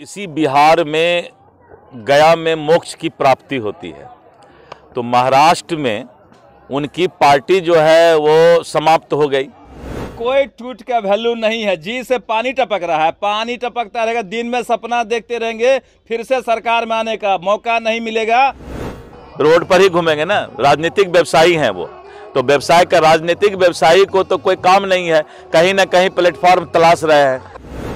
इसी बिहार में गया में मोक्ष की प्राप्ति होती है, तो महाराष्ट्र में उनकी पार्टी जो है वो समाप्त हो गई। कोई ट्वीट का वैल्यू नहीं है। जी से पानी टपक रहा है, पानी टपकता रहेगा। दिन में सपना देखते रहेंगे, फिर से सरकार में आने का मौका नहीं मिलेगा। रोड पर ही घूमेंगे ना, राजनीतिक व्यवसायी हैं वो, तो व्यवसाय का राजनीतिक व्यवसायी को तो कोई काम नहीं है, कहीं ना कहीं प्लेटफॉर्म तलाश रहे हैं।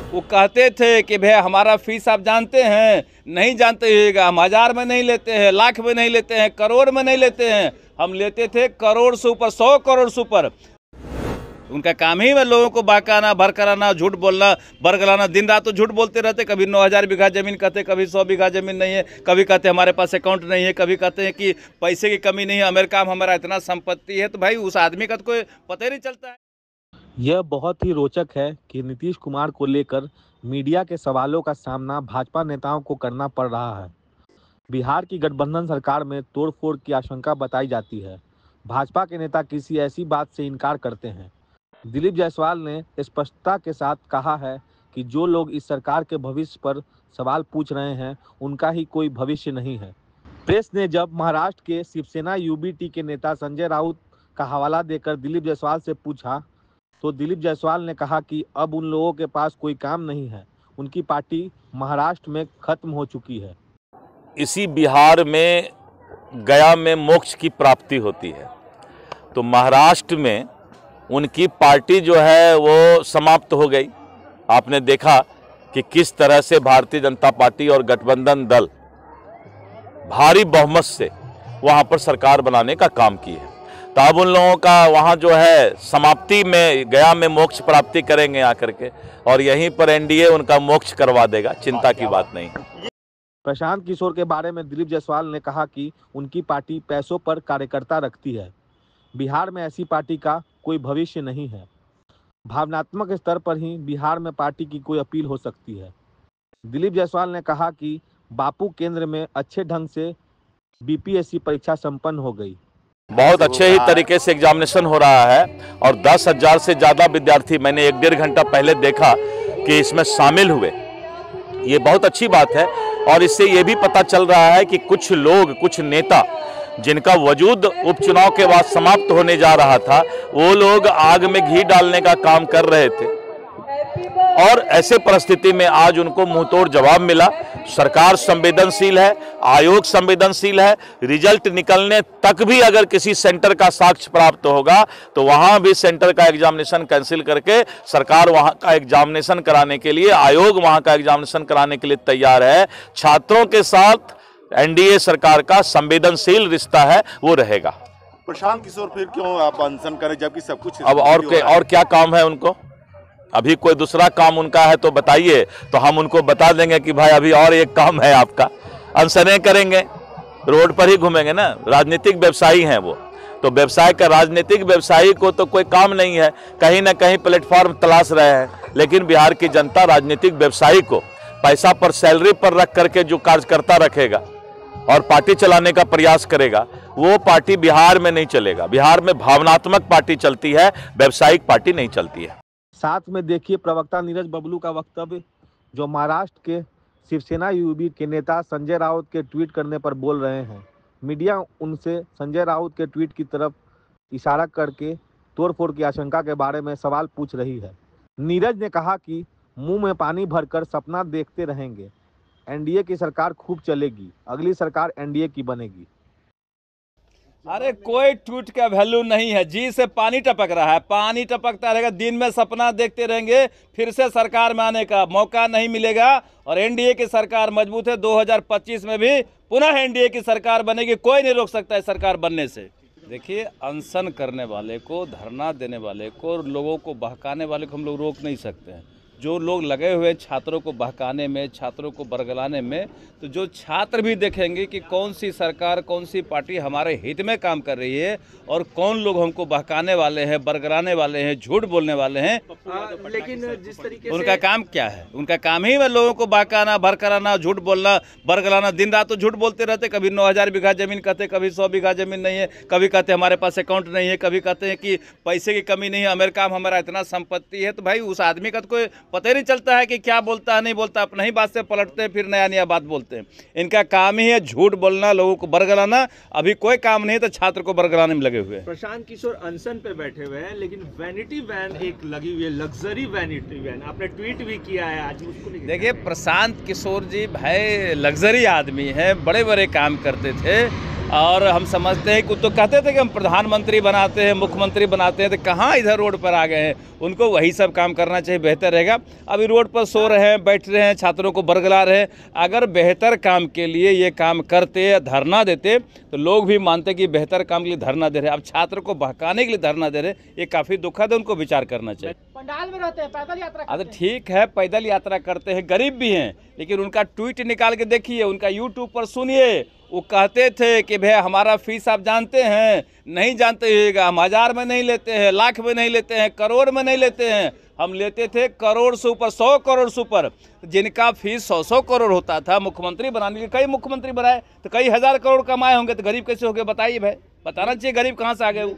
वो कहते थे कि भैया हमारा फीस आप जानते हैं, नहीं जानते होइएगा, हम 1000 में नहीं लेते हैं, लाख में नहीं लेते हैं, करोड़ में नहीं लेते हैं, हम लेते थे करोड़ से ऊपर, 100 करोड़ से ऊपर। उनका काम ही है लोगों को बहकाना, भड़काना, झूठ बोलना, बरगलाना। दिन रात तो झूठ बोलते रहते। कभी 9000 बीघा जमीन कहते, कभी 100 बीघा जमीन नहीं है, कभी कहते हमारे पास अकाउंट नहीं है, कभी कहते हैं कि पैसे की कमी नहीं है, अमेरिका में हमारा इतना संपत्ति है। तो भाई उस आदमी का तो कोई पता ही नहीं चलता है। यह बहुत ही रोचक है कि नीतीश कुमार को लेकर मीडिया के सवालों का सामना भाजपा नेताओं को करना पड़ रहा है। बिहार की गठबंधन सरकार में तोड़फोड़ की आशंका बताई जाती है। भाजपा के नेता किसी ऐसी बात से इनकार करते हैं। दिलीप जायसवाल ने स्पष्टता के साथ कहा है कि जो लोग इस सरकार के भविष्य पर सवाल पूछ रहे हैं उनका ही कोई भविष्य नहीं है। प्रेस ने जब महाराष्ट्र के शिवसेना यूबीटी के नेता संजय राउत का हवाला देकर दिलीप जायसवाल से पूछा तो दिलीप जायसवाल ने कहा कि अब उन लोगों के पास कोई काम नहीं है, उनकी पार्टी महाराष्ट्र में खत्म हो चुकी है। इसी बिहार में गया में मोक्ष की प्राप्ति होती है, तो महाराष्ट्र में उनकी पार्टी जो है वो समाप्त हो गई। आपने देखा कि किस तरह से भारतीय जनता पार्टी और गठबंधन दल भारी बहुमत से वहां पर सरकार बनाने का काम की है। तो अब उन लोगों का वहां जो है समाप्ति में, गया में मोक्ष प्राप्ति करेंगे आकर के, और यहीं पर एनडीए उनका मोक्ष करवा देगा, चिंता की बात नहीं। प्रशांत किशोर के बारे में दिलीप जायसवाल ने कहा कि उनकी पार्टी पैसों पर कार्यकर्ता रखती है। बिहार में ऐसी पार्टी का कोई भविष्य नहीं है। भावनात्मक स्तर पर ही बिहार में पार्टी की कोई अपील हो सकती है। दिलीप जायसवाल ने कहा कि बापू केंद्र में अच्छे ढंग से बीपीएससी परीक्षा संपन्न हो गई। बहुत अच्छे ही तरीके से एग्जामिनेशन हो रहा है और 10,000 से ज़्यादा विद्यार्थी मैंने 1-1.5 घंटा पहले देखा कि इसमें शामिल हुए। ये बहुत अच्छी बात है और इससे ये भी पता चल रहा है कि कुछ लोग, कुछ नेता जिनका वजूद उपचुनाव के बाद समाप्त होने जा रहा था, वो लोग आग में घी डालने का काम कर रहे थे और ऐसे परिस्थिति में आज उनको मुंहतोड़ जवाब मिला। सरकार संवेदनशील है, आयोग संवेदनशील है। रिजल्ट निकलने तक भी अगर किसी सेंटर का साक्ष्य प्राप्त होगा तो वहां भी सेंटर का एग्जामिनेशन कैंसिल करके सरकार वहां का एग्जामिनेशन कराने के लिए, आयोग वहां का एग्जामिनेशन कराने के लिए तैयार है। छात्रों के साथ एनडीए सरकार का संवेदनशील रिश्ता है, वो रहेगा। प्रशांत किशोर फिर क्यों आप अनशन करें जबकि सब कुछ अब और क्या काम है उनको? अभी कोई दूसरा काम उनका है तो बताइए, तो हम उनको बता देंगे कि भाई अभी और एक काम है आपका। अनशनें करेंगे, रोड पर ही घूमेंगे ना, राजनीतिक व्यवसायी हैं वो, तो व्यवसाय का राजनीतिक व्यवसायी को तो कोई काम नहीं है, कहीं ना कहीं प्लेटफॉर्म तलाश रहे हैं। लेकिन बिहार की जनता राजनीतिक व्यवसायी को पैसा पर, सैलरी पर रख करके जो कार्यकर्ता रखेगा और पार्टी चलाने का प्रयास करेगा, वो पार्टी बिहार में नहीं चलेगा। बिहार में भावनात्मक पार्टी चलती है, व्यावसायिक पार्टी नहीं चलती है। साथ में देखिए प्रवक्ता नीरज बबलू का वक्तव्य, जो महाराष्ट्र के शिवसेना यूबी के नेता संजय राउत के ट्वीट करने पर बोल रहे हैं। मीडिया उनसे संजय राउत के ट्वीट की तरफ इशारा करके तोड़फोड़ की आशंका के बारे में सवाल पूछ रही है। नीरज ने कहा कि मुंह में पानी भरकर सपना देखते रहेंगे, एनडीए की सरकार खूब चलेगी, अगली सरकार एनडीए की बनेगी। अरे कोई ट्वीट का वैल्यू नहीं है। जी से पानी टपक रहा है, पानी टपकता रहेगा। दिन में सपना देखते रहेंगे, फिर से सरकार में आने का मौका नहीं मिलेगा। और एनडीए की सरकार मजबूत है। 2025 में भी पुनः एनडीए की सरकार बनेगी। कोई नहीं रोक सकता है सरकार बनने से। देखिए, अनशन करने वाले को, धरना देने वाले को, लोगों को बहकाने वाले को हम लोग रोक नहीं सकते हैं। जो लोग लगे हुए छात्रों को बहकाने में, छात्रों को बरगलाने में, तो जो छात्र भी देखेंगे कि कौन सी सरकार, कौन सी पार्टी हमारे हित में काम कर रही है और कौन लोग हमको बहकाने वाले हैं, बरगलाने वाले हैं, झूठ बोलने वाले हैं। लेकिन जिस तरीके उनका काम क्या है? उनका काम ही है लोगों को बहकाना, भड़काना, झूठ बोलना, बरगलाना। दिन रात तो झूठ बोलते रहते। कभी 9000 बीघा जमीन कहते, कभी 100 बीघा जमीन नहीं है, कभी कहते हमारे पास अकाउंट नहीं है, कभी कहते हैं कि पैसे की कमी नहीं है, अमेरिका में हमारा इतना संपत्ति है। तो भाई उस आदमी का तो कोई पता ही नहीं चलता है कि क्या बोलता है नहीं बोलता, अपना ही बात से पलटते हैं, फिर नया नया बात बोलते हैं। इनका काम ही है झूठ बोलना, लोगों को बरगलाना। अभी कोई काम नहीं तो छात्र को बरगलाने में लगे हुए हैं। प्रशांत किशोर अनशन पे बैठे हुए हैं, लेकिन वैनिटी वैन एक लगी हुई है, लग्जरी वैनिटी वैन, आपने ट्वीट भी किया है आज, उसको नहीं देखिए, प्रशांत किशोर जी भाई लग्जरी आदमी है, बड़े बड़े काम करते थे और हम समझते हैं कि तो कहते थे कि हम प्रधानमंत्री बनाते हैं, मुख्यमंत्री बनाते हैं, तो कहाँ इधर रोड पर आ गए हैं। उनको वही सब काम करना चाहिए, बेहतर रहेगा। अभी रोड पर सो रहे हैं, बैठ रहे हैं, छात्रों को बरगला रहे हैं। अगर बेहतर काम के लिए ये काम करते, धरना देते, तो लोग भी मानते कि बेहतर काम के लिए धरना दे रहे हैं। अब छात्र को बहकाने के लिए धरना दे रहे, ये काफ़ी दुखद है, उनको विचार करना चाहिए। पंडाल में रहते हैं, पैदल यात्रा अरे ठीक है, पैदल यात्रा करते हैं, गरीब भी हैं, लेकिन उनका ट्वीट निकाल के देखिए, उनका यूट्यूब पर सुनिए। वो कहते थे कि भैया हमारा फीस आप जानते हैं, नहीं जानते होइएगा, हम 1000 में नहीं लेते हैं, लाख में नहीं लेते हैं, करोड़ में नहीं लेते हैं, हम लेते थे करोड़ से ऊपर, 100 करोड़ से ऊपर। जिनका फीस 100 करोड़ होता था, मुख्यमंत्री बनाने के कई मुख्यमंत्री बनाए, तो कई हज़ार करोड़ कमाए होंगे, तो गरीब कैसे हो गए बताइए भाई, बताना चाहिए गरीब कहाँ से आ गए वो।